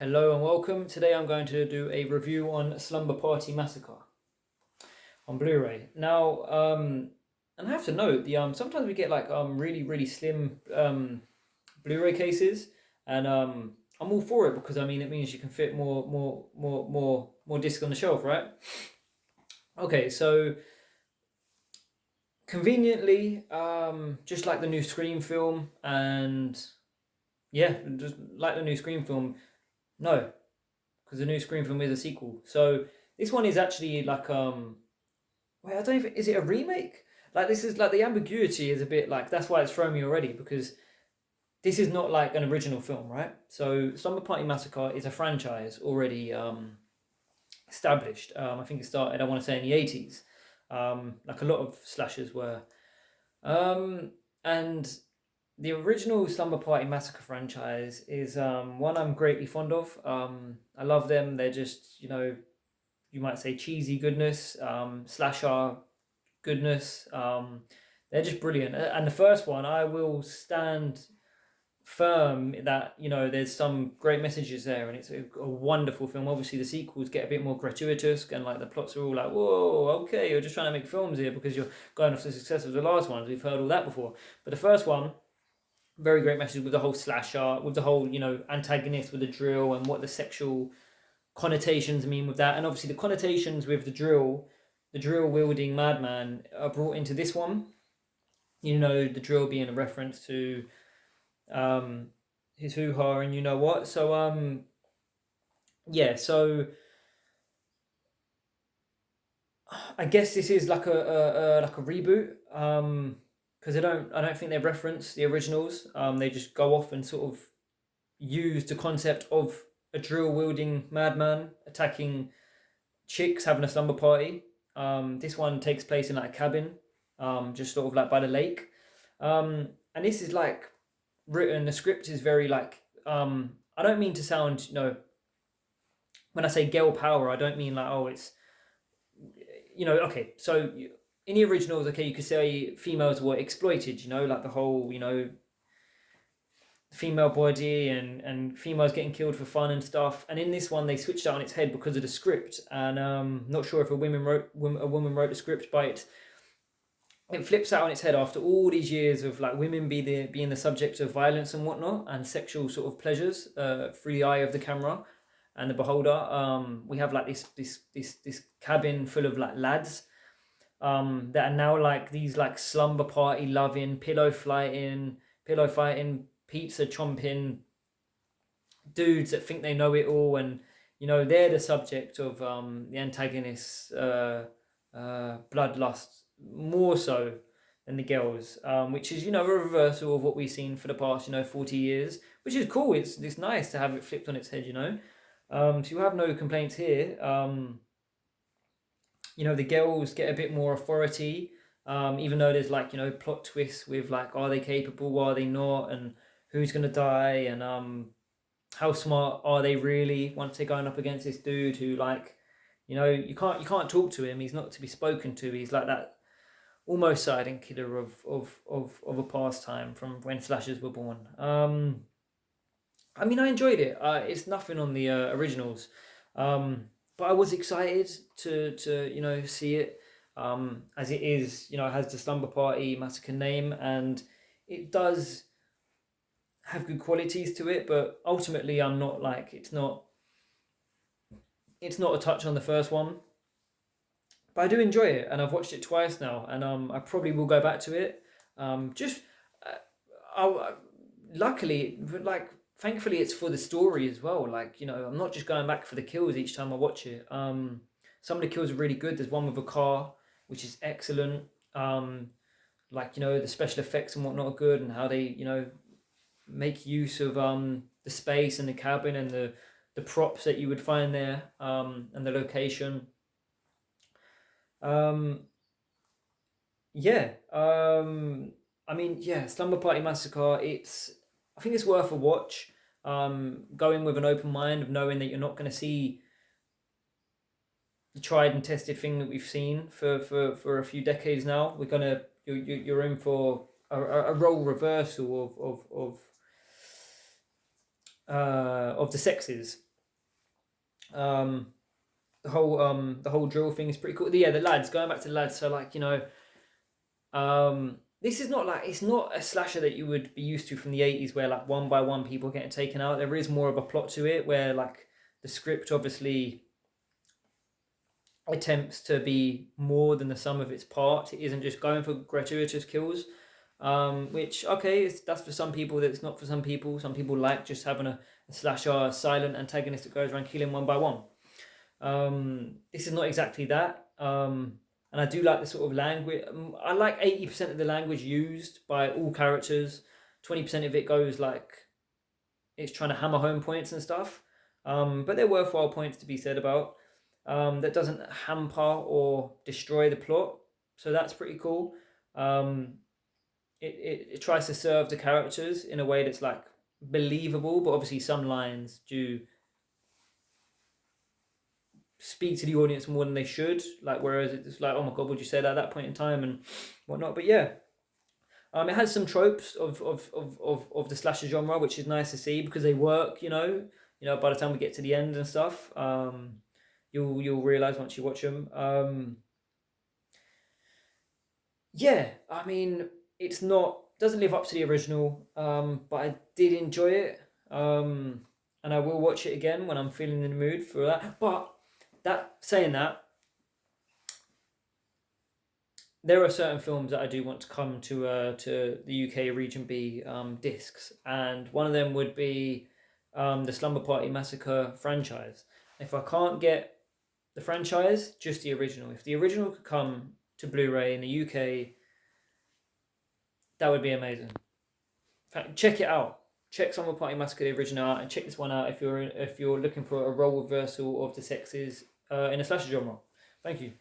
Hello and welcome. Today I'm going to do a review on Slumber Party Massacre on Blu-ray. Now, and I have to note sometimes we get like really slim Blu-ray cases, and I'm all for it because I mean it means you can fit more discs on the shelf, right? Okay, so conveniently, just like the new Scream film, and yeah, just like the new Scream film. No, because the new Scream film is a sequel. So this one is actually like wait, I don't even, is it a remake? Like this is like the ambiguity is a bit like that's why it's thrown me already because this is not like an original film, right? So Slumber Party Massacre is a franchise already established. I think it started, I want to say, in the 80s, like a lot of slashers were. And the original Slumber Party Massacre franchise is one I'm greatly fond of. I love them. They're just, you might say cheesy goodness, slasher goodness. They're just brilliant. And the first one, I will stand firm that there's some great messages there, and it's a wonderful film. Obviously, the sequels get a bit more gratuitous, and like the plots are all like, whoa, okay, you're just trying to make films here because you're going off the success of the last ones. We've heard all that before, but the first one, very great message with the whole slasher, with the whole antagonist with the drill and what the sexual connotations mean with that, and obviously the connotations with the drill wielding madman are brought into this one. The drill being a reference to his hoo ha, and you know what. So yeah, so I guess this is like a reboot. Because I don't think they reference the originals. They just go off and sort of use the concept of a drill wielding madman attacking chicks having a slumber party. This one takes place in like a cabin, just sort of like by the lake. And this is like written. The script is very like. I don't mean to sound, when I say girl power, I don't mean like, oh, it's, okay. So in the originals, okay, you could say females were exploited. Like the whole, female body and females getting killed for fun and stuff. And in this one, they switched it on its head because of the script. And not sure if a woman wrote the script, but it flips out on its head after all these years of like women being the subject of violence and whatnot and sexual sort of pleasures through the eye of the camera and the beholder. We have like this cabin full of like lads that are now like these like slumber party loving, pillow fighting, pizza chomping dudes that think they know it all, and they're the subject of the antagonist's bloodlust more so than the girls, which is a reversal of what we've seen for the past 40 years, which is cool. It's nice to have it flipped on its head. So you have no complaints here. The girls get a bit more authority, even though there's like plot twists with like, are they capable, are they not, and who's gonna die, and how smart are they really once they're going up against this dude who, like, you can't talk to him. He's not to be spoken to. He's like that almost silent killer of a pastime from when slashers were born. I mean, I enjoyed it. It's nothing on the originals, but I was excited to see it, as it is. It has the Slumber Party Massacre name, and it does have good qualities to it. But ultimately, I'm not like it's not a touch on the first one. But I do enjoy it, and I've watched it twice now, and I probably will go back to it. Just I luckily, like, thankfully, it's for the story as well. Like, I'm not just going back for the kills each time I watch it. Some of the kills are really good. There's one with a car, which is excellent. Like, the special effects and whatnot are good, and how they make use of the space and the cabin and the props that you would find there, and the location. Um, yeah. I mean, yeah, Slumber Party Massacre. I think it's worth a watch. Going with an open mind of knowing that you're not going to see the tried and tested thing that we've seen for a few decades now. You're in for a role reversal of the sexes. Um, the whole drill thing is pretty cool. Yeah, the lads, going back to the lads. So like, this is not like, it's not a slasher that you would be used to from the 80s where like one by one people getting taken out. There is more of a plot to it where like the script obviously attempts to be more than the sum of its parts. It isn't just going for gratuitous kills. Which okay, that's for some people. That's not for some people. Some people like just having a slasher, a silent antagonist that goes around killing one by one. This is not exactly that. And I do like the sort of language. I like 80% of the language used by all characters. 20% of it goes like it's trying to hammer home points and stuff. But they're worthwhile points to be said about. That doesn't hamper or destroy the plot. So that's pretty cool. Um, it tries to serve the characters in a way that's like believable, but obviously some lines do speak to the audience more than they should. Like whereas it's like, oh my god, would you say that at that point in time and whatnot? But yeah, it has some tropes of the slasher genre, which is nice to see because they work. By the time we get to the end and stuff, you'll realize once you watch them. Yeah, I mean, it's not doesn't live up to the original, but I did enjoy it, and I will watch it again when I'm feeling in the mood for that. But that saying that, there are certain films that I do want to come to the UK region B discs, and one of them would be the Slumber Party Massacre franchise. If I can't get the franchise, just the original. If the original could come to Blu-ray in the UK, that would be amazing. In fact, check it out. Check Slumber Party Massacre the original out, and check this one out if you're looking for a role reversal of the sexes in a slasher genre. Thank you.